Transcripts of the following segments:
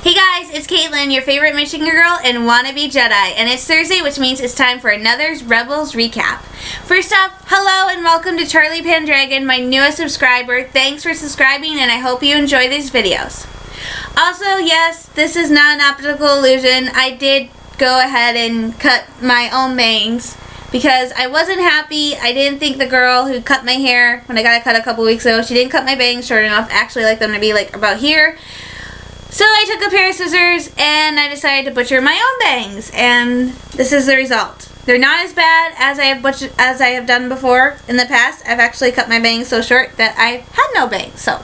Hey guys, it's Caitlin, your favorite Michigan girl and wannabe Jedi, and it's Thursday, which means it's time for another Rebels recap. First off, hello and welcome to Charlie Pandragon, my newest subscriber. Thanks for subscribing, and I hope you enjoy these videos. Also, yes, this is not an optical illusion. I did go ahead and cut my own bangs because I wasn't happy. I didn't think the girl who cut my hair when I got it cut a couple weeks ago, she didn't cut my bangs short enough. I actually like them to be like about here. So I took a pair of scissors and I decided to butcher my own bangs, and this is the result. They're not as bad as I have done before in the past. I've actually cut my bangs so short that I had no bangs. So,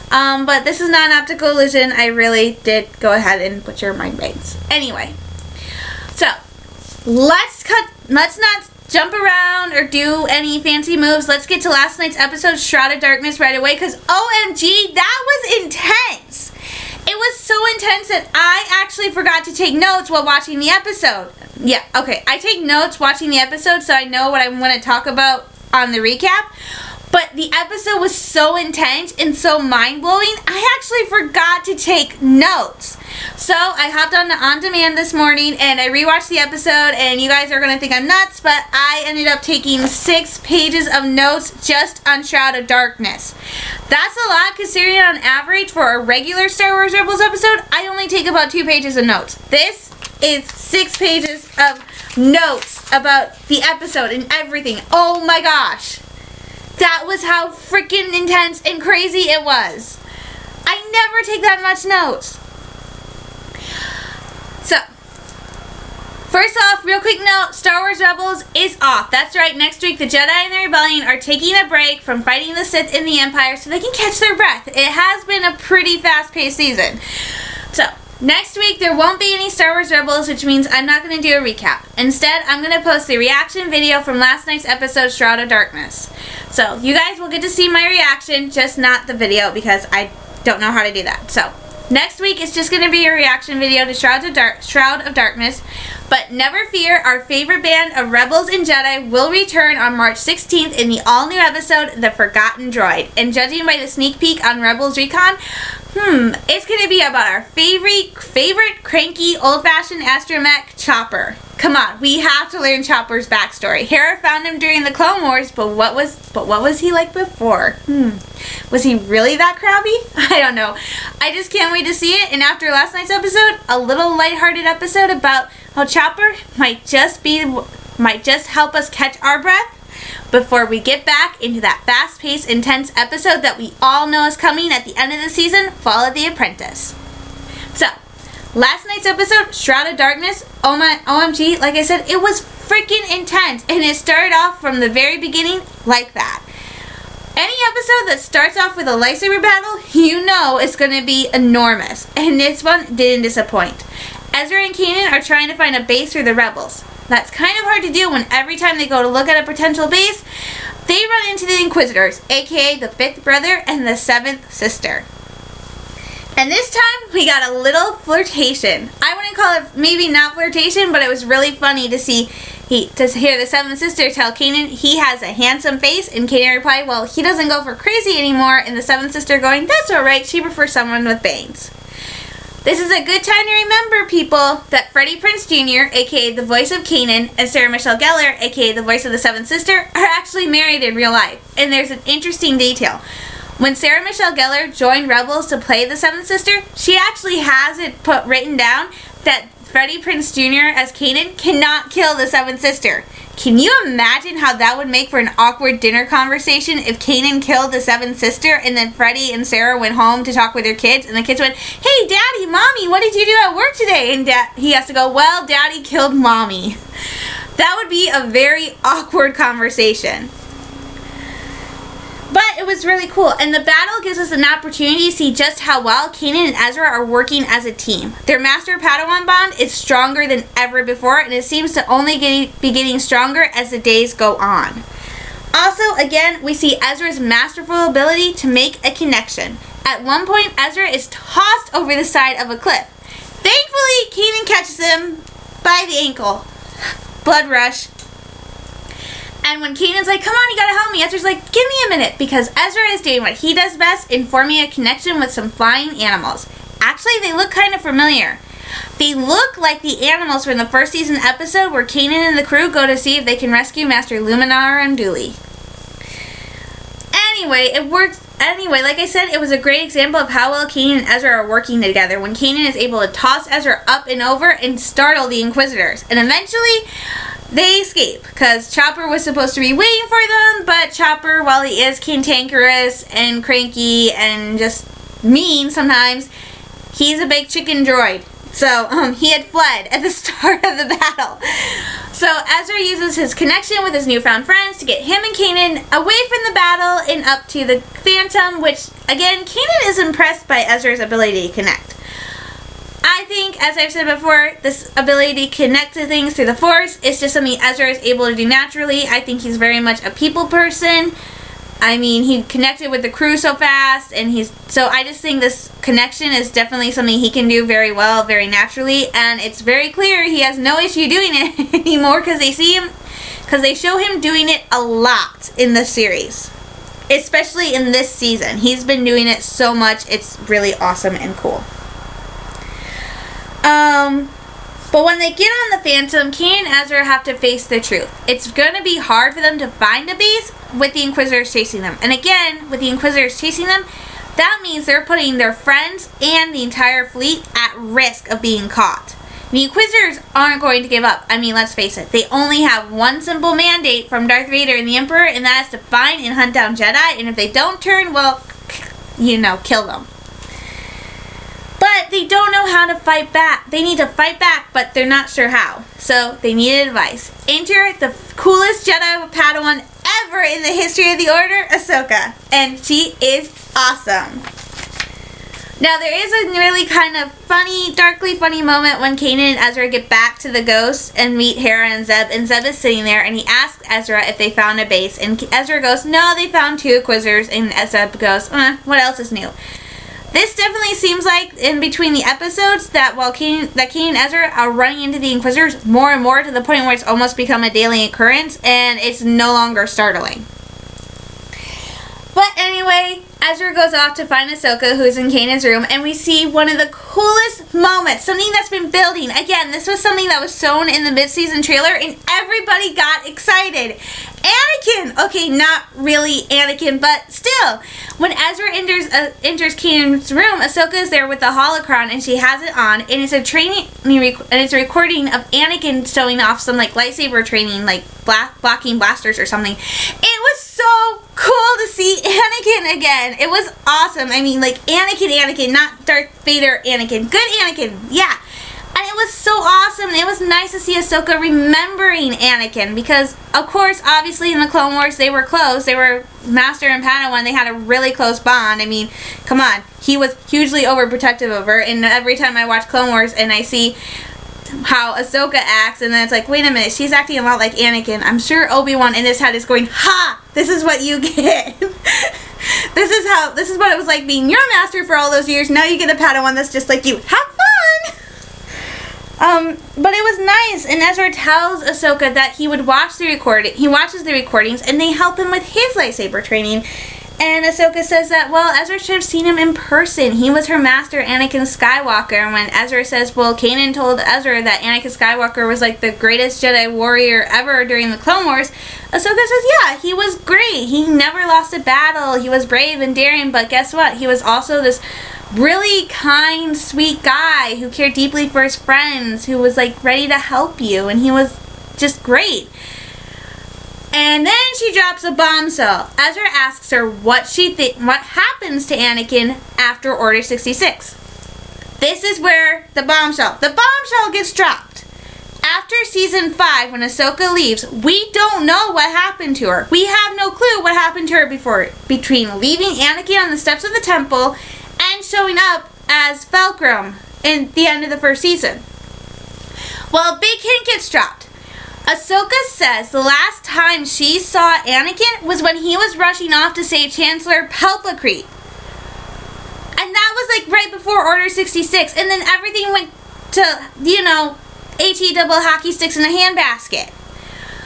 but this is not an optical illusion. I really did go ahead and butcher my bangs. Anyway, so let's not jump around or do any fancy moves. Let's get to last night's episode, Shroud of Darkness, right away, because OMG, that was intense. It was so intense that I actually forgot to take notes while watching the episode. Yeah, okay, I take notes watching the episode so I know what I'm going to talk about on the recap. But the episode was so intense and so mind-blowing, I actually forgot to take notes. So I hopped on demand this morning and I rewatched the episode, and you guys are going to think I'm nuts, but I ended up taking 6 pages of notes just on Shroud of Darkness. That's a lot considering on average for a regular Star Wars Rebels episode, I only take about 2 pages of notes. This is 6 pages of notes about the episode and everything. Oh my gosh. That was how freaking intense and crazy it was. I never take that much notes. So, first off, real quick note, Star Wars Rebels is off. That's right, next week the Jedi and the Rebellion are taking a break from fighting the Sith in the Empire so they can catch their breath. It has been a pretty fast-paced season. So, next week, there won't be any Star Wars Rebels, which means I'm not going to do a recap. Instead, I'm going to post the reaction video from last night's episode, Shroud of Darkness. So, you guys will get to see my reaction, just not the video, because I don't know how to do that. So, next week is just going to be a reaction video to Shroud of Darkness. But never fear, our favorite band of Rebels and Jedi will return on March 16th in the all-new episode, The Forgotten Droid. And judging by the sneak peek on Rebels Recon, it's going to be about our favorite cranky, old-fashioned astromech, Chopper. Come on, we have to learn Chopper's backstory. Hera found him during the Clone Wars, but what was he like before? Was he really that crabby? I don't know. I just can't wait to see it. And after last night's episode, a little lighthearted episode about how Chopper might just help us catch our breath before we get back into that fast-paced, intense episode that we all know is coming at the end of the season, Fall of the Apprentice. So, last night's episode, Shroud of Darkness, OMG, like I said, it was freaking intense, and it started off from the very beginning like that. Any episode that starts off with a lightsaber battle, you know it's going to be enormous, and this one didn't disappoint. Ezra and Kanan are trying to find a base for the Rebels. That's kind of hard to do when every time they go to look at a potential base, they run into the Inquisitors, aka the 5th brother and the 7th sister. And this time, we got a little flirtation. I wouldn't call it maybe not flirtation, but it was really funny to hear the 7th sister tell Kanan he has a handsome face, and Kanan replied, well, he doesn't go for crazy anymore, and the 7th sister going, that's alright, she prefers someone with bangs. This is a good time to remember, people, that Freddie Prinze Jr., aka the voice of Kanan, and Sarah Michelle Gellar, aka the voice of the 7th sister, are actually married in real life. And there's an interesting detail. When Sarah Michelle Gellar joined Rebels to play the 7th sister, she actually has it written down that Freddie Prinze Jr. as Kanan cannot kill the 7th sister. Can you imagine how that would make for an awkward dinner conversation if Kanan killed the 7th sister and then Freddie and Sarah went home to talk with their kids and the kids went, hey, Daddy, Mommy, what did you do at work today? And he has to go, well, Daddy killed Mommy. That would be a very awkward conversation. But it was really cool, and the battle gives us an opportunity to see just how well Kanan and Ezra are working as a team. Their Master-Padawan bond is stronger than ever before, and it seems to only be getting stronger as the days go on. Also, again, we see Ezra's masterful ability to make a connection. At one point, Ezra is tossed over the side of a cliff. Thankfully, Kanan catches him by the ankle. Blood rush. And when Kanan's like, come on, you gotta help me, Ezra's like, give me a minute, because Ezra is doing what he does best in forming a connection with some flying animals. Actually, they look kind of familiar. They look like the animals from the first season episode where Kanan and the crew go to see if they can rescue Master Luminara and Dooley. Anyway, it works. Anyway, like I said, it was a great example of how well Kanan and Ezra are working together when Kanan is able to toss Ezra up and over and startle the Inquisitors. And eventually, they escape because Chopper was supposed to be waiting for them, but Chopper, while he is cantankerous and cranky and just mean sometimes, he's a big chicken droid. So, he had fled at the start of the battle. So, Ezra uses his connection with his newfound friends to get him and Kanan away from the battle and up to the Phantom, which, again, Kanan is impressed by Ezra's ability to connect. I think, as I've said before, this ability to connect to things through the Force is just something Ezra is able to do naturally. I think he's very much a people person. I mean, he connected with the crew so fast, and so I just think this connection is definitely something he can do very well, very naturally, and it's very clear he has no issue doing it anymore because they show him doing it a lot in the series, especially in this season. He's been doing it so much, it's really awesome and cool. But when they get on the Phantom, Kanan and Ezra have to face the truth. It's going to be hard for them to find a base with the Inquisitors chasing them. And again, with the Inquisitors chasing them, that means they're putting their friends and the entire fleet at risk of being caught. The Inquisitors aren't going to give up. I mean, let's face it. They only have one simple mandate from Darth Vader and the Emperor, and that is to find and hunt down Jedi. And if they don't turn, well, kill them. But they don't know how to fight back. They need to fight back, but they're not sure how. So they need advice. Enter the coolest Jedi Padawan ever in the history of the Order, Ahsoka. And she is awesome. Now there is a really kind of funny, darkly funny moment when Kanan and Ezra get back to the Ghost and meet Hera and Zeb. And Zeb is sitting there and he asks Ezra if they found a base. And Ezra goes, no, they found 2 Inquisitors. And Zeb goes, what else is new? This definitely seems like in between the episodes that while Kanan and Ezra are running into the Inquisitors more and more to the point where it's almost become a daily occurrence and it's no longer startling. But anyway, Ezra goes off to find Ahsoka, who's in Kanan's room, and we see one of the coolest moments, something that's been building. Again, this was something that was shown in the mid-season trailer, and everybody got excited. Anakin! Okay, not really Anakin, but still. When Ezra enters Kanan's room, Ahsoka is there with the holocron, and she has it on, and it's a recording of Anakin showing off some like lightsaber training, like blocking blasters or something. It was so cool to see Anakin again. It was awesome. I mean, like Anakin, not Darth Vader Anakin. Good Anakin, yeah. And it was so awesome. It was nice to see Ahsoka remembering Anakin because, of course, obviously in the Clone Wars they were close. They were Master and Padawan. They had a really close bond. I mean, come on. He was hugely overprotective of her. And every time I watch Clone Wars and I see how Ahsoka acts, and then it's like, wait a minute, she's acting a lot like Anakin. I'm sure Obi-Wan in his head is going, ha! This is what you get. This is what it was like being your master for all those years. Now you get a Padawan that's just like you. Have fun! But it was nice, and Ezra tells Ahsoka that he would watch the recording. He watches the recordings, and they help him with his lightsaber training. And Ahsoka says that, well, Ezra should have seen him in person. He was her master, Anakin Skywalker. And when Ezra says, well, Kanan told Ezra that Anakin Skywalker was like the greatest Jedi warrior ever during the Clone Wars, Ahsoka says, yeah, he was great. He never lost a battle. He was brave and daring, but guess what? He was also this really kind, sweet guy who cared deeply for his friends, who was like ready to help you, and he was just great. And then she drops a bombshell. Ezra asks her what happens to Anakin after Order 66. This is where the bombshell gets dropped. After season 5, when Ahsoka leaves, we don't know what happened to her. We have no clue what happened to her between leaving Anakin on the steps of the temple and showing up as Fulcrum in the end of the first season. Well, a big hint gets dropped. Ahsoka says the last time she saw Anakin was when he was rushing off to save Chancellor Palpatine. And that was like right before Order 66. And then everything went to, HE double hockey sticks in a handbasket.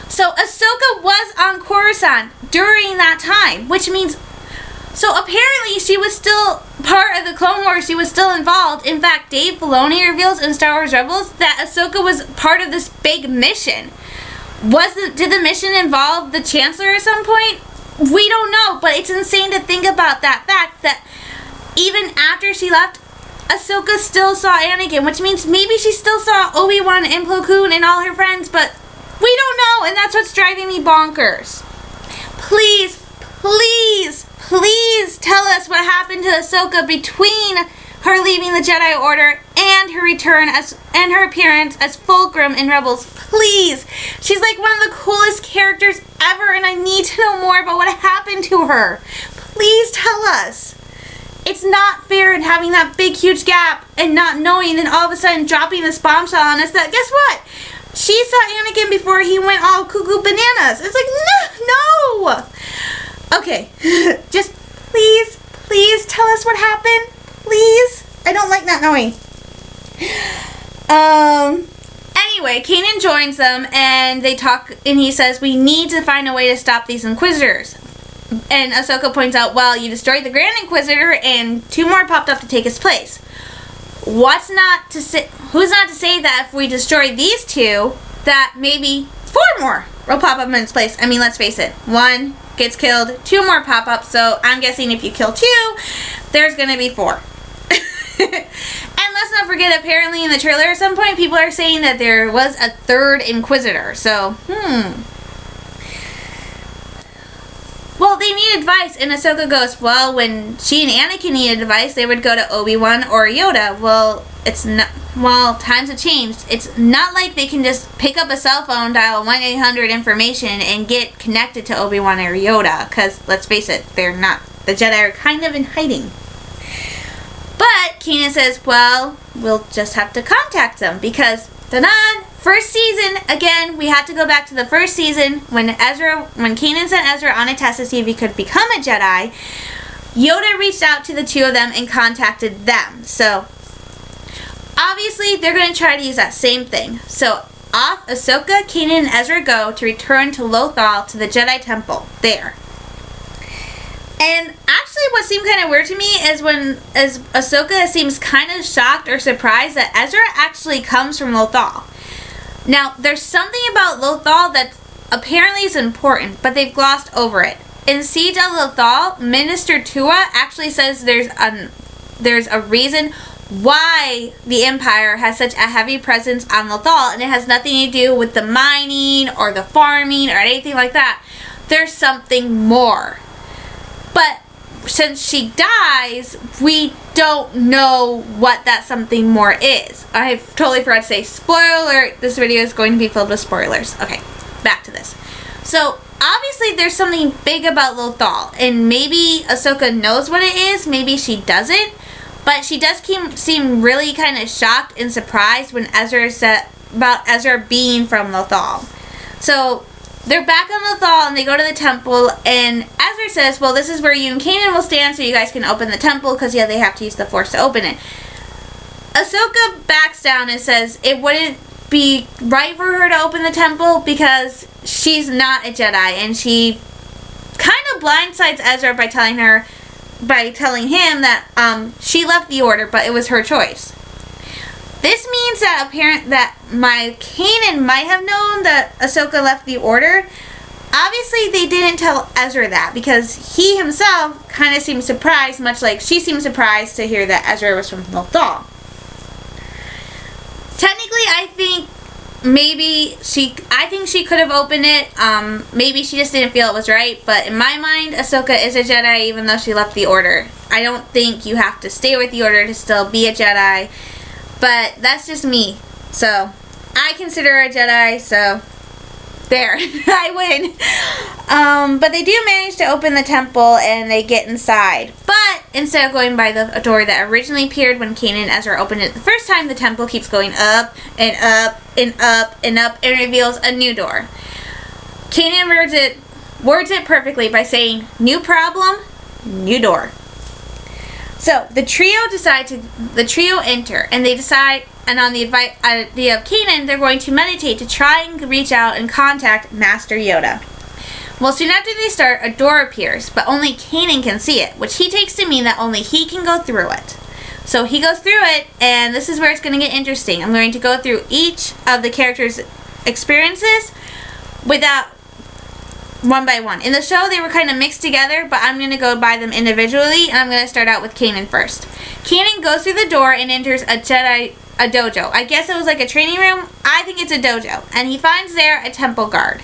So Ahsoka was on Coruscant during that time, which means So apparently she was still part of the Clone Wars. She was still involved. In fact, Dave Filoni reveals in Star Wars Rebels that Ahsoka was part of this big mission. Did the mission involve the Chancellor at some point? We don't know, but it's insane to think about that fact that even after she left, Ahsoka still saw Anakin, which means maybe she still saw Obi-Wan and Plo Koon and all her friends, but we don't know, and that's what's driving me bonkers. Please, please, please tell us what happened to Ahsoka between her leaving the Jedi Order and her return and her appearance as Fulcrum in Rebels. Please. She's like one of the coolest characters ever, and I need to know more about what happened to her. Please tell us. It's not fair in having that big, huge gap and not knowing and all of a sudden dropping this bombshell on us that, guess what? She saw Anakin before he went all cuckoo bananas. It's like, no. Okay, just please, please tell us what happened. Please. I don't like not knowing. Anyway, Kanan joins them and they talk, and he says, we need to find a way to stop these Inquisitors. And Ahsoka points out, well, you destroyed the Grand Inquisitor and 2 more popped up to take his place. Who's not to say that if we destroy these 2, that maybe 4 more will pop up in his place? I mean, let's face it. 1 gets killed, 2 more pop up, so I'm guessing if you kill 2, there's gonna be 4. And let's not forget, apparently in the trailer at some point, people are saying that there was a 3rd Inquisitor, so, Well, they need advice, and Ahsoka goes, well, when she and Anakin needed advice, they would go to Obi-Wan or Yoda. Well, times have changed. It's not like they can just pick up a cell phone, dial 1-800 information, and get connected to Obi-Wan or Yoda, because, let's face it, they're not. The Jedi are kind of in hiding. But Kanan says, well, we'll just have to contact them, because, first season, again, we had to go back to the first season when Kanan sent Ezra on a test to see if he could become a Jedi. Yoda reached out to the 2 of them and contacted them. So, obviously, they're going to try to use that same thing. So, off Ahsoka, Kanan, and Ezra go to return to Lothal to the Jedi Temple there. And actually, what seemed kind of weird to me is as Ahsoka seems kind of shocked or surprised that Ezra actually comes from Lothal. Now, there's something about Lothal that apparently is important, but they've glossed over it. In Siege of Lothal, Minister Tua actually says there's a reason why the Empire has such a heavy presence on Lothal, and it has nothing to do with the mining or the farming or anything like that. There's something more. But since she dies, we don't know what that something more is. I totally forgot to say, spoiler alert, this video is going to be filled with spoilers. Okay, back to this. So, obviously there's something big about Lothal, and maybe Ahsoka knows what it is, maybe she doesn't, but she does seem really kind of shocked and surprised when Ezra said about Ezra being from Lothal. So, they're back on Lothal and they go to the temple, and Ezra says, well, this is where you and Kanan will stand so you guys can open the temple, because they have to use the Force to open it. Ahsoka backs down and says it wouldn't be right for her to open the temple because she's not a Jedi, and she kind of blindsides Ezra by telling him that she left the Order, but it was her choice. This means that Kanan might have known that Ahsoka left the Order. Obviously, they didn't tell Ezra that because he himself kind of seemed surprised, much like she seemed surprised to hear that Ezra was from Lothal. Technically, I think she could have opened it. Maybe she just didn't feel it was right. But in my mind, Ahsoka is a Jedi even though she left the Order. I don't think you have to stay with the Order to still be a Jedi. But that's just me. So, I consider her a Jedi, so there. I win. But they do manage to open the temple and they get inside. But instead of going by the door that originally appeared when Kanan and Ezra opened it the first time, the temple keeps going up and up and up and up and reveals a new door. Kanan words it perfectly by saying, new problem, new door. So, the trio enter, and they decide, and on the idea of Kanan, they're going to meditate to try and reach out and contact Master Yoda. Well, soon after they start, a door appears, but only Kanan can see it, which he takes to mean that only he can go through it. So he goes through it, and this is where it's going to get interesting. I'm going to go through each of the characters' experiences without one by one. In the show, they were kind of mixed together, but I'm going to go by them individually, and I'm going to start out with Kanan first. Kanan goes through the door and enters a dojo. I guess it was like a training room. I think it's a dojo. And he finds there a temple guard.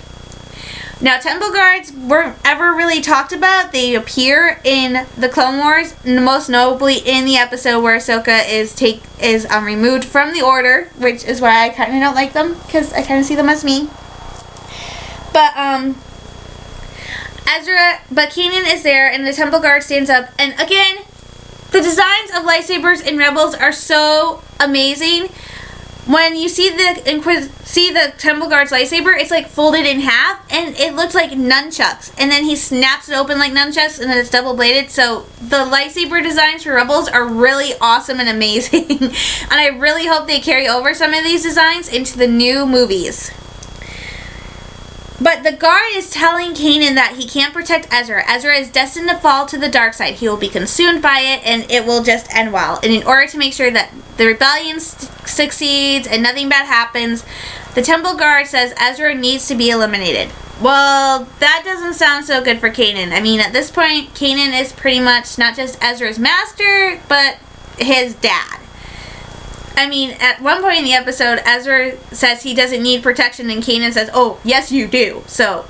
Now, temple guards weren't ever really talked about. They appear in the Clone Wars, most notably in the episode where Ahsoka is removed from the Order, which is why I kind of don't like them, because I kind of see them as me. But Kanan is there, and the temple guard stands up, and again, the designs of lightsabers in Rebels are so amazing. When you see the temple guard's lightsaber, it's like folded in half, and it looks like nunchucks. And then he snaps it open like nunchucks, and then it's double bladed. So the lightsaber designs for Rebels are really awesome and amazing, and I really hope they carry over some of these designs into the new movies. But the guard is telling Kanan that he can't protect Ezra. Ezra is destined to fall to the dark side. He will be consumed by it, and it will just end well. And in order to make sure that the rebellion succeeds and nothing bad happens, the temple guard says Ezra needs to be eliminated. Well, that doesn't sound so good for Kanan. I mean, at this point, Kanan is pretty much not just Ezra's master, but his dad. I mean, at one point in the episode, Ezra says he doesn't need protection, and Kanan says, "Oh, yes, you do." So,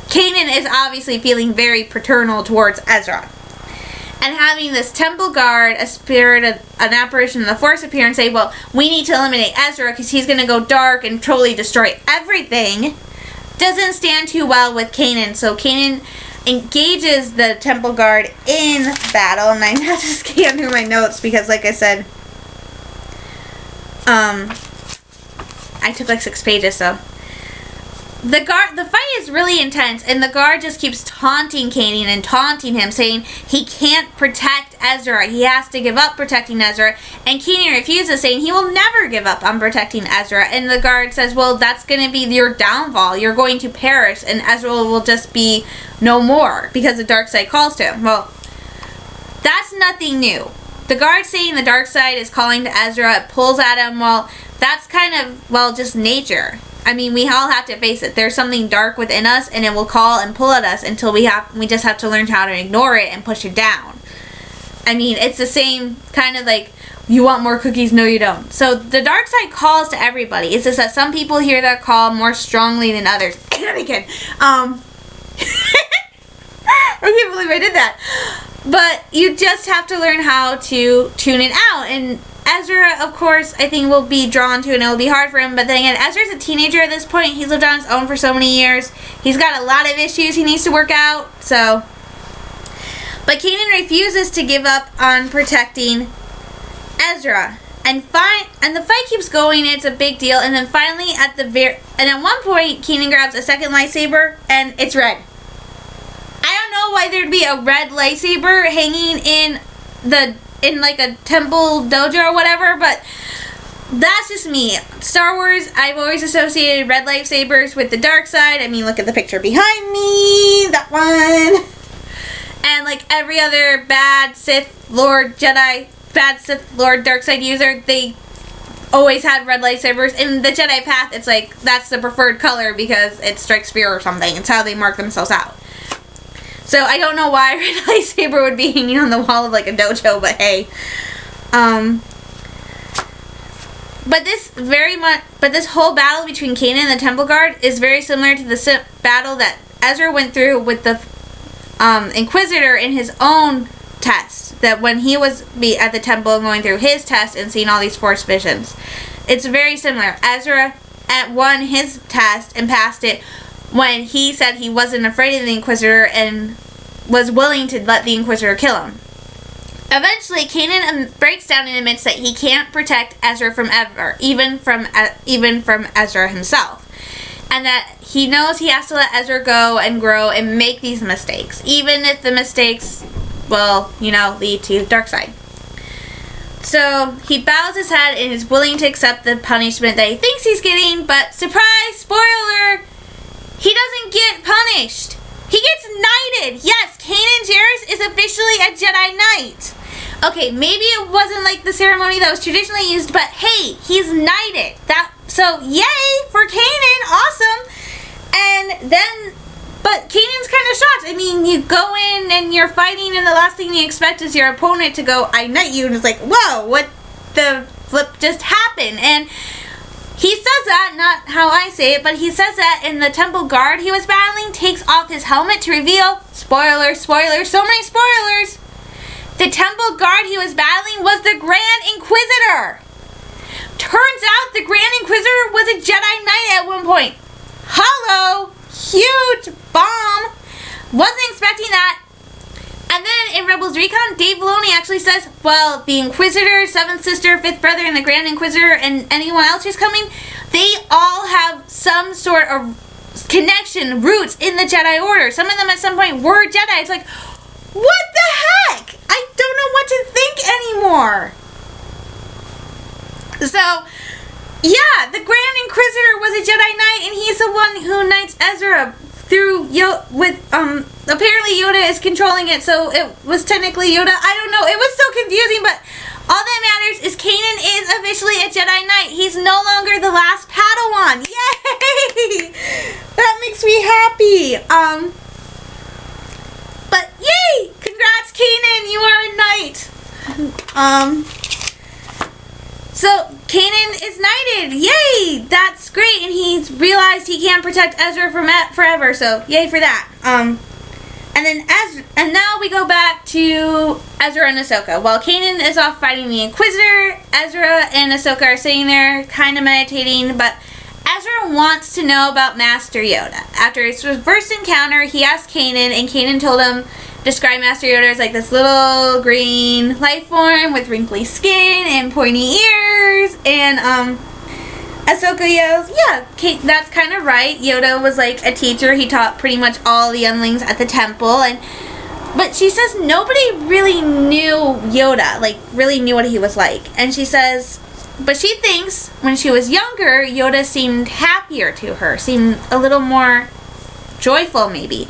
Kanan is obviously feeling very paternal towards Ezra. And having this temple guard, a spirit, an apparition of the Force appear and say, "Well, we need to eliminate Ezra because he's going to go dark and totally destroy everything," doesn't stand too well with Kanan. So, Kanan engages the temple guard in battle, and I have to scan through my notes because, like I said, I took like 6 pages, so the fight is really intense, and the guard just keeps taunting Kanan and taunting him, saying he can't protect Ezra. He has to give up protecting Ezra, and Kanan refuses, saying he will never give up on protecting Ezra. And the guard says, "Well, that's going to be your downfall. You're going to perish, and Ezra will just be no more because the dark side calls to him." Well, that's nothing new. The guard saying the dark side is calling to Ezra, it pulls at him. Well, that's kind of, well, just nature. I mean, we all have to face it. There's something dark within us, and it will call and pull at us until we just have to learn how to ignore it and push it down. I mean, it's the same kind of like, you want more cookies? No, you don't. So the dark side calls to everybody. It's just that some people hear that call more strongly than others. Anakin. I can't believe I did that. But you just have to learn how to tune it out. And Ezra, of course, I think will be drawn to it, and it will be hard for him. But then again, Ezra's a teenager at this point. He's lived on his own for so many years. He's got a lot of issues he needs to work out. So, but Kanan refuses to give up on protecting Ezra. And the fight keeps going. It's a big deal. And then finally, at one point, Kanan grabs a second lightsaber, and it's red. I don't know why there'd be a red lightsaber hanging in like a temple dojo or whatever, but that's just me. Star Wars, I've always associated red lightsabers with the dark side. I mean, look at the picture behind me, that one. And like every other bad Sith Lord dark side user, they always had red lightsabers. In the Jedi path, it's like that's the preferred color because it strikes fear or something. It's how they mark themselves out. So I don't know why a red lightsaber would be hanging on the wall of like a dojo, but hey. But this whole battle between Kanan and the Temple Guard is very similar to the battle that Ezra went through with the Inquisitor in his own test. That when he was at the temple going through his test and seeing all these Force visions. It's very similar. Ezra won his test and passed it when he said he wasn't afraid of the Inquisitor and was willing to let the Inquisitor kill him. Eventually, Kanan breaks down and admits that he can't protect Ezra from ever, even from Ezra himself. And that he knows he has to let Ezra go and grow and make these mistakes, even if the mistakes will, lead to the dark side. So, he bows his head and is willing to accept the punishment that he thinks he's getting, but surprise, spoiler alert, he doesn't get punished. He gets knighted. Yes, Kanan Jarrus is officially a Jedi Knight. Okay, maybe it wasn't like the ceremony that was traditionally used, but hey, he's knighted. So yay for Kanan, awesome. And then, but Kanan's kind of shocked. I mean, you go in and you're fighting, and the last thing you expect is your opponent to go, I knight you, and it's like, whoa, what the flip just happened? And he says that, not how I say it, but he says that in the temple guard he was battling, takes off his helmet to reveal, spoiler, spoiler, so many spoilers, the temple guard he was battling was the Grand Inquisitor. Turns out the Grand Inquisitor was a Jedi Knight at one point. Hello, huge bomb. Wasn't expecting that. And then in Rebels Recon, Dave Filoni actually says, well, the Inquisitor, Seventh Sister, Fifth Brother, and the Grand Inquisitor, and anyone else who's coming, they all have some sort of connection, roots in the Jedi Order. Some of them at some point were Jedi. It's like, what the heck? I don't know what to think anymore. So, yeah, the Grand Inquisitor was a Jedi Knight, and he's the one who knights Ezra through apparently Yoda is controlling it, so it was technically Yoda. I don't know. It was so confusing, but all that matters is Kanan is officially a Jedi Knight. He's no longer the last Padawan. Yay! That makes me happy. But yay! Congrats, Kanan. You are a knight. So Kanan is knighted. Yay! That's great, and he's realized he can't protect Ezra forever. So yay for that. And now we go back to Ezra and Ahsoka. While Kanan is off fighting the Inquisitor, Ezra and Ahsoka are sitting there, kind of meditating. But Ezra wants to know about Master Yoda. After his first encounter, he asked Kanan, and Kanan told him, describe Master Yoda as like this little green life form with wrinkly skin and pointy ears. And Ahsoka yells, yeah, that's kind of right. Yoda was like a teacher. He taught pretty much all the younglings at the temple. But she says nobody really knew Yoda, like really knew what he was like. And she says, but she thinks when she was younger, Yoda seemed happier to her, seemed a little more joyful maybe.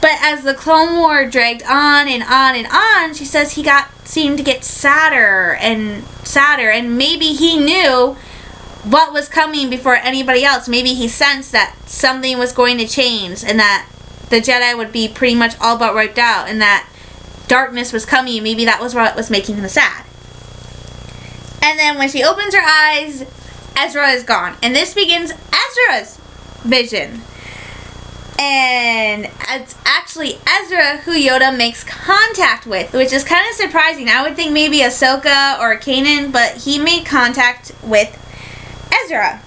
But as the Clone War dragged on and on and on, she says he seemed to get sadder and sadder, and maybe he knew what was coming before anybody else. Maybe he sensed that something was going to change, and that the Jedi would be pretty much all but wiped out, and that darkness was coming. Maybe that was what was making him sad. And then when she opens her eyes, Ezra is gone, and this begins Ezra's vision. And it's actually Ezra who Yoda makes contact with, which is kind of surprising. I would think maybe Ahsoka or Kanan, but he made contact with Ezra.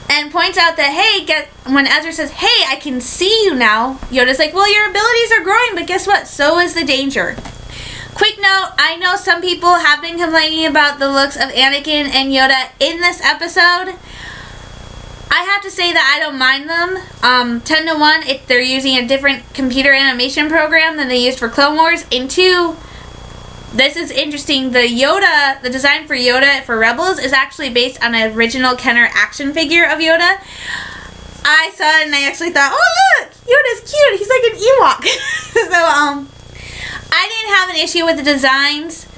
And points out that, hey, when Ezra says, hey, I can see you now, Yoda's like, well, your abilities are growing, but guess what? So is the danger. Quick note, I know some people have been complaining about the looks of Anakin and Yoda in this episode. I have to say that I don't mind them. 10 to 1 if they're using a different computer animation program than they used for Clone Wars. And 2, this is interesting, the design for Yoda for Rebels is actually based on an original Kenner action figure of Yoda. I saw it and I actually thought, oh look, Yoda's cute, he's like an Ewok. So I didn't have an issue with the designs.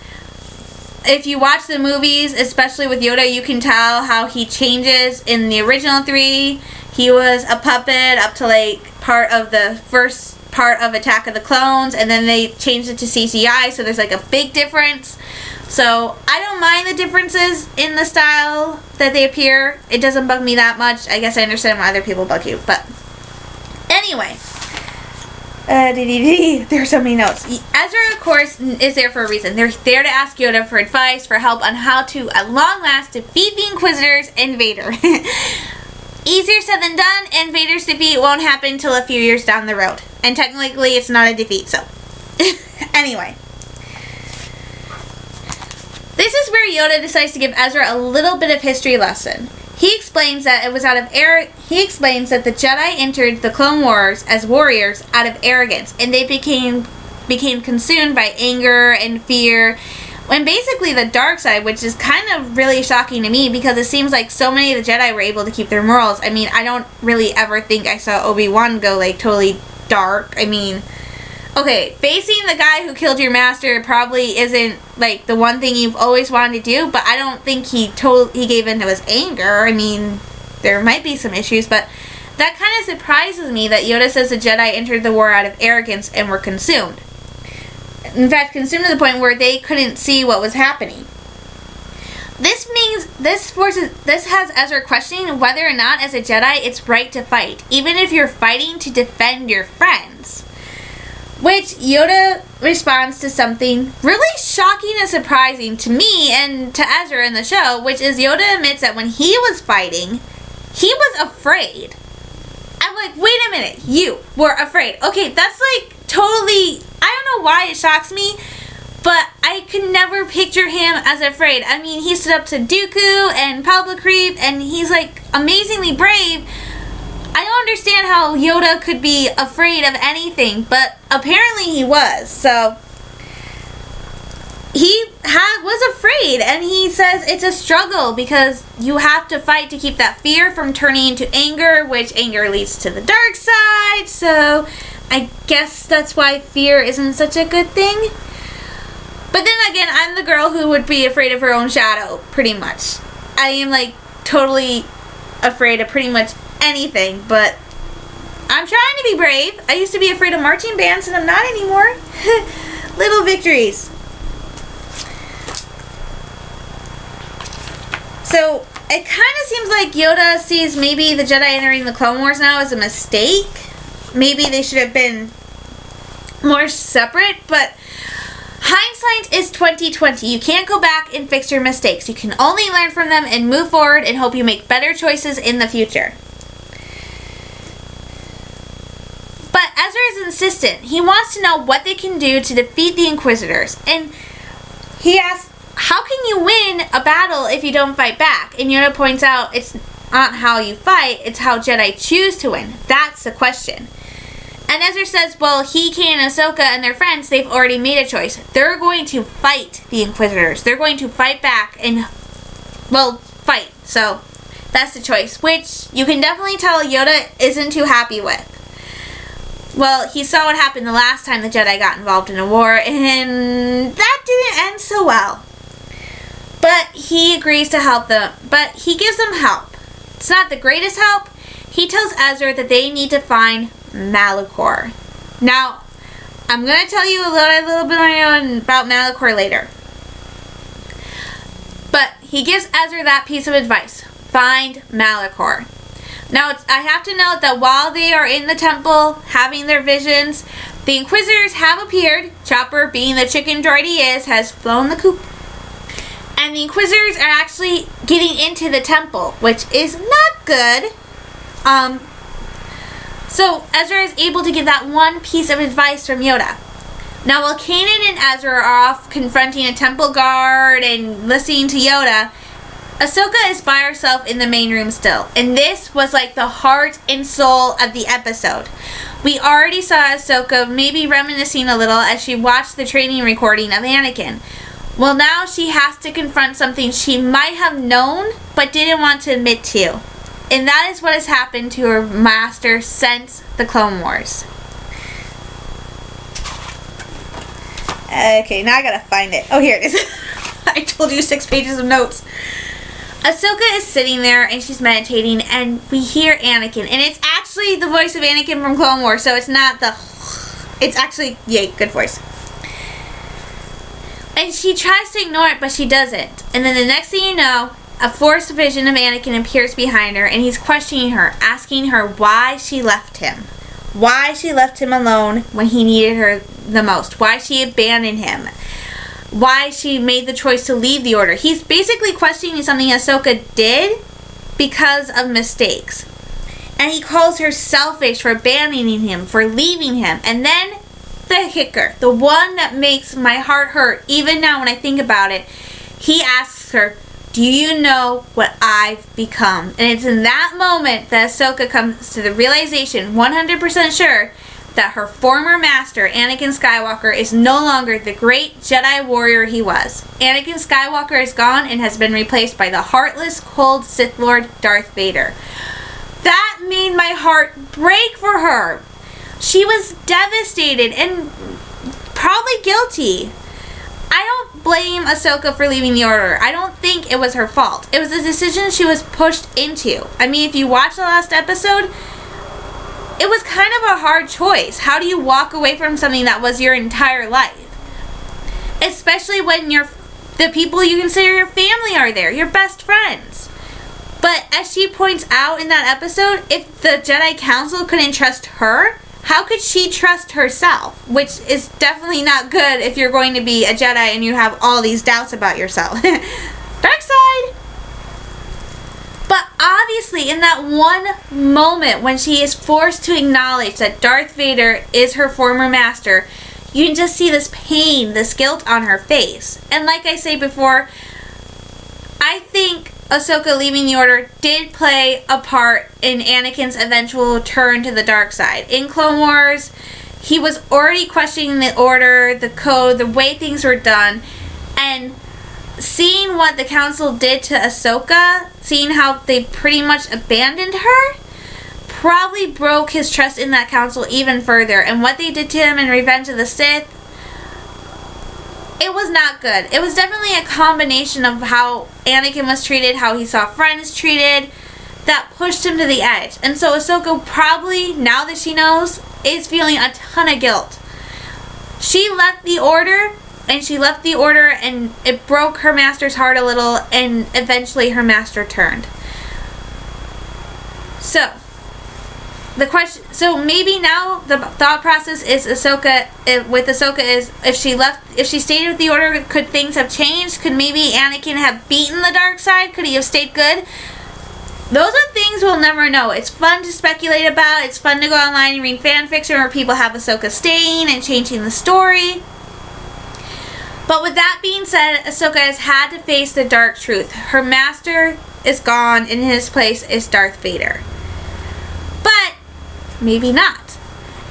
If you watch the movies, especially with Yoda, you can tell how he changes. In the original 3, he was a puppet up to like part of the first part of Attack of the Clones, and then they changed it to CGI, so there's like a big difference. So I don't mind the differences in the style that they appear. It doesn't bug me that much. I guess I understand why other people bug you, but anyway. There are so many notes. Ezra, of course, is there for a reason. They're there to ask Yoda for advice, for help on how to, at long last, defeat the Inquisitors and Vader. Easier said than done, and Vader's defeat won't happen until a few years down the road. And technically, it's not a defeat, so. Anyway. This is where Yoda decides to give Ezra a little bit of history lesson. He explains that it was out of He explains that the Jedi entered the Clone Wars as warriors out of arrogance, and they became consumed by anger and fear, when basically the dark side, which is kind of really shocking to me because it seems like so many of the Jedi were able to keep their morals. I mean, I don't really ever think I saw Obi-Wan go like totally dark. I mean, okay, facing the guy who killed your master probably isn't like the one thing you've always wanted to do, but I don't think he gave in to his anger. I mean, there might be some issues, but that kind of surprises me that Yoda says the Jedi entered the war out of arrogance and were consumed. In fact, consumed to the point where they couldn't see what was happening. This means this has Ezra questioning whether or not as a Jedi it's right to fight, even if you're fighting to defend your friends. Which Yoda responds to something really shocking and surprising to me and to Ezra in the show, which is Yoda admits that when he was fighting, he was afraid. I'm like, wait a minute, you were afraid. Okay, that's like totally, I don't know why it shocks me, but I could never picture him as afraid. I mean, he stood up to Dooku and Pablo Creep, and he's like amazingly brave. I don't understand how Yoda could be afraid of anything, but apparently he was. So he was afraid, and he says it's a struggle because you have to fight to keep that fear from turning into anger, which anger leads to the dark side. So I guess that's why fear isn't such a good thing. But then again, I'm the girl who would be afraid of her own shadow, pretty much. I am like totally afraid of pretty much anything, but I'm trying to be brave. I used to be afraid of marching bands, and I'm not anymore. Little victories. So it kind of seems like Yoda sees maybe the Jedi entering the Clone Wars now as a mistake. Maybe they should have been more separate, but hindsight is 20/20. You can't go back and fix your mistakes. You can only learn from them and move forward and hope you make better choices in the future. But Ezra is insistent. He wants to know what they can do to defeat the Inquisitors. And he asks, how can you win a battle if you don't fight back? And Yoda points out it's not how you fight, it's how Jedi choose to win. That's the question. And Ezra says, well, he, Kanan, and Ahsoka and their friends, they've already made a choice. They're going to fight the Inquisitors. They're going to fight back and, well, fight. So that's the choice, which you can definitely tell Yoda isn't too happy with. Well, he saw what happened the last time the Jedi got involved in a war, and that didn't end so well. But he agrees to help them, but he gives them help. It's not the greatest help. He tells Ezra that they need to find Malachor. Now, I'm going to tell you a little bit about Malachor later. But he gives Ezra that piece of advice. Find Malachor. Now, I have to note that while they are in the temple having their visions, the Inquisitors have appeared. Chopper, being the chicken droid he is, has flown the coop. And the Inquisitors are actually getting into the temple, which is not good. So Ezra is able to get that one piece of advice from Yoda. Now, while Kanan and Ezra are off confronting a temple guard and listening to Yoda, Ahsoka is by herself in the main room still. And this was like the heart and soul of the episode. We already saw Ahsoka maybe reminiscing a little as she watched the training recording of Anakin. Well, now she has to confront something she might have known but didn't want to admit to. And that is what has happened to her master since the Clone Wars. Okay, now I gotta find it. Oh, here it is. I told you 6 pages of notes. Ahsoka is sitting there and she's meditating, and we hear Anakin. And it's actually the voice of Anakin from Clone Wars, so it's not the... It's actually... Yay, good voice. And she tries to ignore it, but she doesn't. And then the next thing you know, a forced vision of Anakin appears behind her, and he's questioning her, asking her why she left him. Why she left him alone when he needed her the most. Why she abandoned him. Why she made the choice to leave the Order. He's basically questioning something Ahsoka did because of mistakes. And he calls her selfish for abandoning him, for leaving him. And then the kicker, the one that makes my heart hurt even now when I think about it, he asks her, do you know what I've become? And it's in that moment that Ahsoka comes to the realization, 100% sure, that her former master, Anakin Skywalker, is no longer the great Jedi warrior he was. Anakin Skywalker is gone and has been replaced by the heartless, cold Sith Lord Darth Vader. That made my heart break for her. She was devastated and probably guilty. I don't blame Ahsoka for leaving the Order. I don't think it was her fault. It was a decision she was pushed into. I mean, if you watch the last episode, it was kind of a hard choice. How do you walk away from something that was your entire life? Especially when the people you consider your family are there, your best friends. But as she points out in that episode, if the Jedi Council couldn't trust her, how could she trust herself? Which is definitely not good if you're going to be a Jedi and you have all these doubts about yourself. Dark side! But obviously, in that one moment when she is forced to acknowledge that Darth Vader is her former master, you can just see this pain, this guilt on her face. And like I say before, I think Ahsoka leaving the Order did play a part in Anakin's eventual turn to the dark side. In Clone Wars, he was already questioning the Order, the code, the way things were done, and seeing what the Council did to Ahsoka, seeing how they pretty much abandoned her, probably broke his trust in that Council even further. And what they did to him in Revenge of the Sith, it was not good. It was definitely a combination of how Anakin was treated, how he saw friends treated, that pushed him to the edge. And so Ahsoka probably, now that she knows, is feeling a ton of guilt. She left the Order, and it broke her master's heart a little, and eventually her master turned. So maybe now the thought process is if she stayed with the Order, could things have changed? Could maybe Anakin have beaten the dark side? Could he have stayed good? Those are things we'll never know. It's fun to speculate about. It's fun to go online and read fan fiction where people have Ahsoka staying and changing the story. But with that being said, Ahsoka has had to face the dark truth. Her master is gone, and in his place is Darth Vader. But maybe not.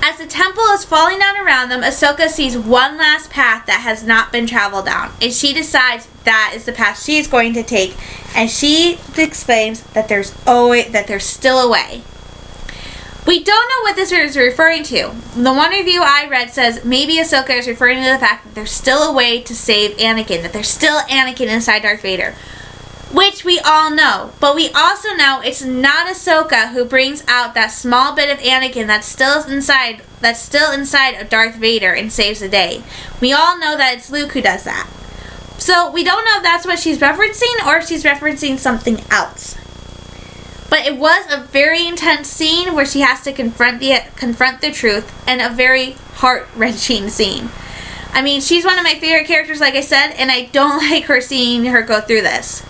As the temple is falling down around them, Ahsoka sees one last path that has not been traveled down, and she decides that is the path she is going to take, and she exclaims that there's still a way. We don't know what this is referring to. The one review I read says maybe Ahsoka is referring to the fact that there's still a way to save Anakin, that there's still Anakin inside Darth Vader. Which we all know. But we also know it's not Ahsoka who brings out that small bit of Anakin that's still inside of Darth Vader and saves the day. We all know that it's Luke who does that. So we don't know if that's what she's referencing or if she's referencing something else. But it was a very intense scene where she has to confront the truth, and a very heart-wrenching scene. I mean, she's one of my favorite characters, like I said, and I don't like her seeing her go through this.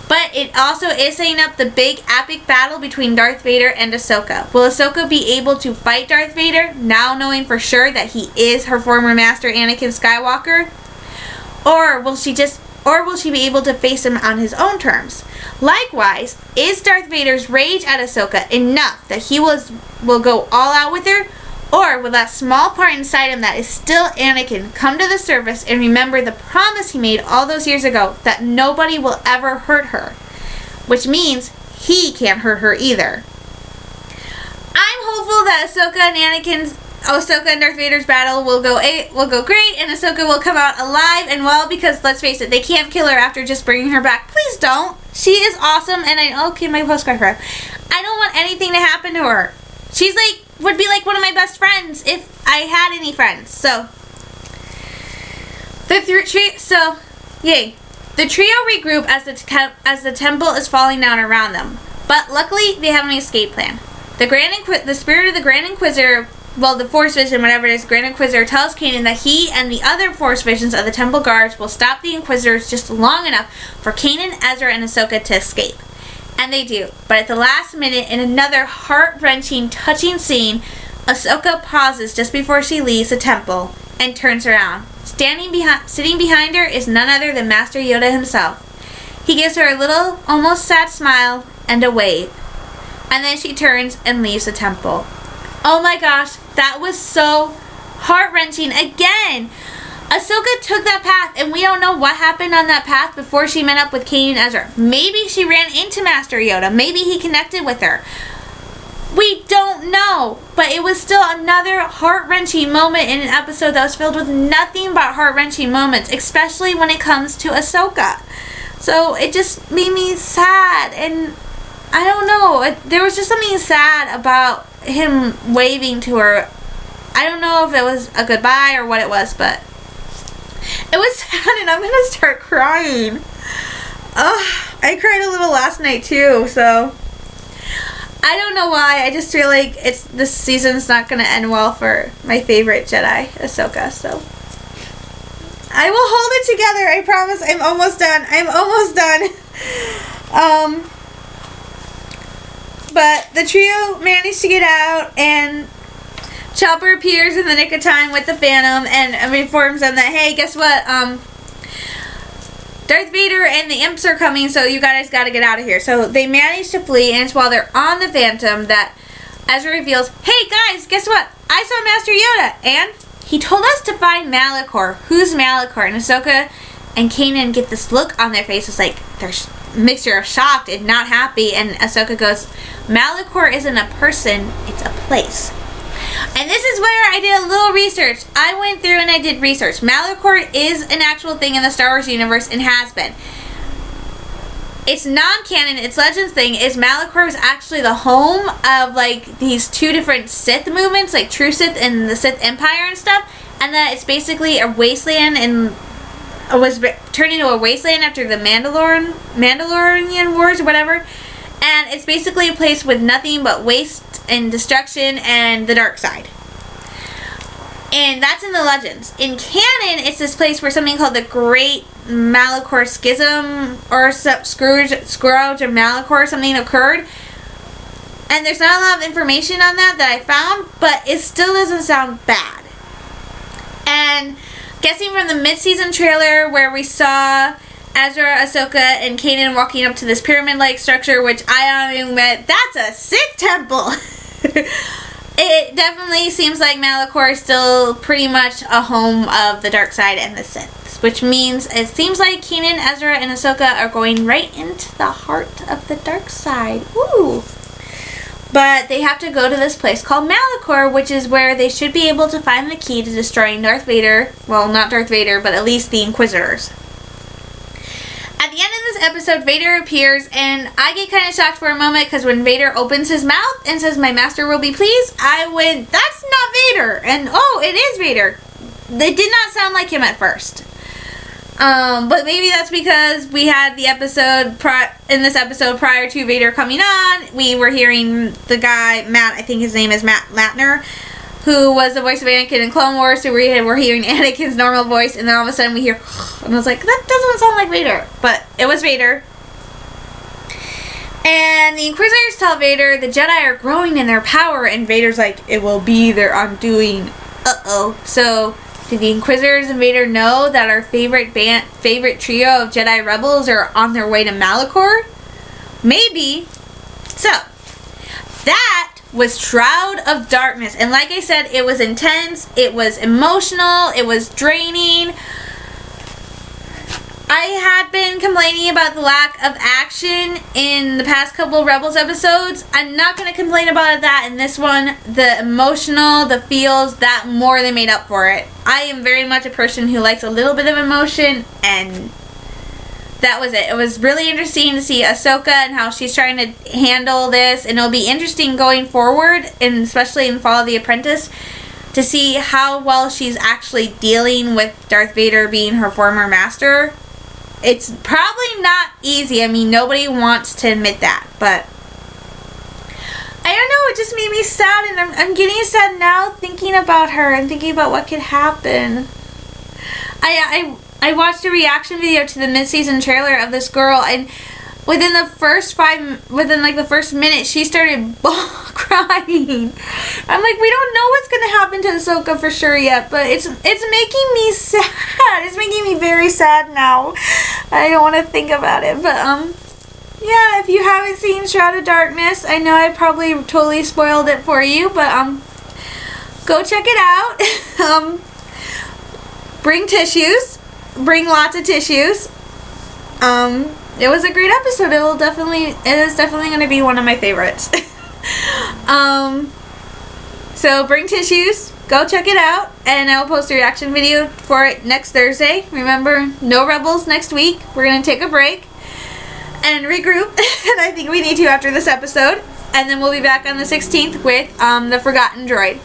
But it also is setting up the big epic battle between Darth Vader and Ahsoka. Will Ahsoka be able to fight Darth Vader, now knowing for sure that he is her former master, Anakin Skywalker? Or will she be able to face him on his own terms? Likewise, is Darth Vader's rage at Ahsoka enough that he will go all out with her? Or will that small part inside him that is still Anakin come to the surface and remember the promise he made all those years ago that nobody will ever hurt her? Which means he can't hurt her either. I'm hopeful that Ahsoka and Darth Vader's battle will go great, and Ahsoka will come out alive and well, because let's face it, they can't kill her after just bringing her back. Please don't. She is awesome, and my postcard for her. I don't want anything to happen to her. She's would be like one of my best friends if I had any friends. So yay. The trio regroup as the temple is falling down around them, but luckily they have an escape plan. The spirit of the Grand Inquisitor, well, the Force Vision, whatever it is, Grand Inquisitor tells Kanan that he and the other Force Visions of the Temple Guards will stop the Inquisitors just long enough for Kanan, Ezra, and Ahsoka to escape. And they do. But at the last minute, in another heart-wrenching, touching scene, Ahsoka pauses just before she leaves the temple and turns around. Sitting behind her is none other than Master Yoda himself. He gives her a little, almost sad smile and a wave. And then she turns and leaves the temple. Oh my gosh, That was so heart-wrenching. Again, Ahsoka took that path, and we don't know what happened on that path before she met up with Kanan Ezra. Maybe she ran into Master Yoda. Maybe he connected with her. We don't know, but it was still another heart-wrenching moment in an episode that was filled with nothing but heart-wrenching moments, especially when it comes to Ahsoka. So it just made me sad, and I don't know, there was just something sad about him waving to her. I don't know if it was a goodbye or what it was, but it was sad, and I'm gonna start crying. I cried a little last night too, so I don't know why. I just feel like this season's not gonna end well for my favorite Jedi, Ahsoka, so I will hold it together, I promise. I'm almost done. But the trio managed to get out, and Chopper appears in the nick of time with the Phantom and informs them that, hey, guess what? Darth Vader and the Imps are coming, so you guys gotta get out of here. So they manage to flee, and it's while they're on the Phantom that Ezra reveals, hey guys, guess what? I saw Master Yoda, and he told us to find Malachor. Who's Malachor? And Ahsoka and Kanan get this look on their faces, like they're mixture of shocked and not happy, and Ahsoka goes, Malachor isn't a person, it's a place. And this is where I did a little research. I went through and I did research. Malachor is an actual thing in the Star Wars universe and has been. It's non-canon, it's Legends thing, is Malachor was actually the home of like these two different Sith movements, like True Sith and the Sith Empire and stuff, and that it's basically a wasteland and was turned into a wasteland after the Mandalorian Wars or whatever. And it's basically a place with nothing but waste and destruction and the dark side. And that's in the Legends. In canon, it's this place where something called the Great Malachor Schism or Scourge of Malachor or something occurred. And there's not a lot of information on that I found, but it still doesn't sound bad. And guessing from the mid-season trailer where we saw Ezra, Ahsoka, and Kanan walking up to this pyramid-like structure, which I admit, that's a sick temple. It definitely seems like Malachor is still pretty much a home of the dark side and the Sith, which means it seems like Kanan, Ezra, and Ahsoka are going right into the heart of the dark side. Ooh. But they have to go to this place called Malachor, which is where they should be able to find the key to destroying Darth Vader. Well, not Darth Vader, but at least the Inquisitors. At the end of this episode, Vader appears, and I get kind of shocked for a moment because when Vader opens his mouth and says, my master will be pleased, I went, that's not Vader. And oh, it is Vader. They did not sound like him at first. But maybe that's because we had the episode in this episode prior to Vader coming on. We were hearing the guy, Matt, I think his name is Matt Latner, who was the voice of Anakin in Clone Wars. So we're hearing Anakin's normal voice, and then all of a sudden we hear, and I was like, that doesn't sound like Vader. But it was Vader. And the Inquisitors tell Vader the Jedi are growing in their power, and Vader's like, it will be their undoing. Uh-oh. So do the Inquisitors and Vader know that our favorite trio of Jedi rebels are on their way to Malachor? Maybe. So, that was Shroud of Darkness. And like I said, it was intense, it was emotional, it was draining. I had been complaining about the lack of action in the past couple Rebels episodes. I'm not going to complain about that in this one. The emotional, the feels, that more than made up for it. I am very much a person who likes a little bit of emotion, and that was it. It was really interesting to see Ahsoka and how she's trying to handle this, and it'll be interesting going forward, and especially in Fall of the Apprentice, to see how well she's actually dealing with Darth Vader being her former master. It's probably not easy. I mean, nobody wants to admit that, but I don't know, it just made me sad, and I'm getting sad now thinking about her and thinking about what could happen. I watched a reaction video to the mid-season trailer of this girl, and within the first minute, she started crying. I'm like, we don't know what's gonna happen to Ahsoka for sure yet, but it's making me sad. It's making me very sad now. I don't want to think about it, but yeah, if you haven't seen Shroud of Darkness, I know I probably totally spoiled it for you, but Go check it out. Bring tissues. Bring lots of tissues. It was a great episode. It is definitely going to be one of my favorites. So bring tissues. Go check it out, and I will post a reaction video for it next Thursday. Remember, no Rebels next week. We're going to take a break and regroup, and I think we need to after this episode. And then we'll be back on the 16th with The Forgotten Droid.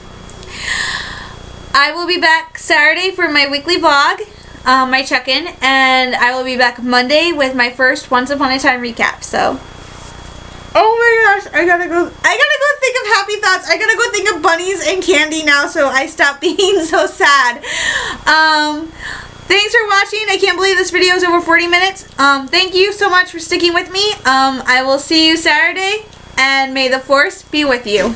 I will be back Saturday for my weekly vlog, my check-in, and I will be back Monday with my first Once Upon a Time recap. So, oh my gosh, I gotta go think of happy thoughts. I gotta go think of bunnies and candy now, so I stop being so sad. Thanks for watching. I can't believe this video is over 40 minutes. Thank you so much for sticking with me. I will see you Saturday, and may the Force be with you.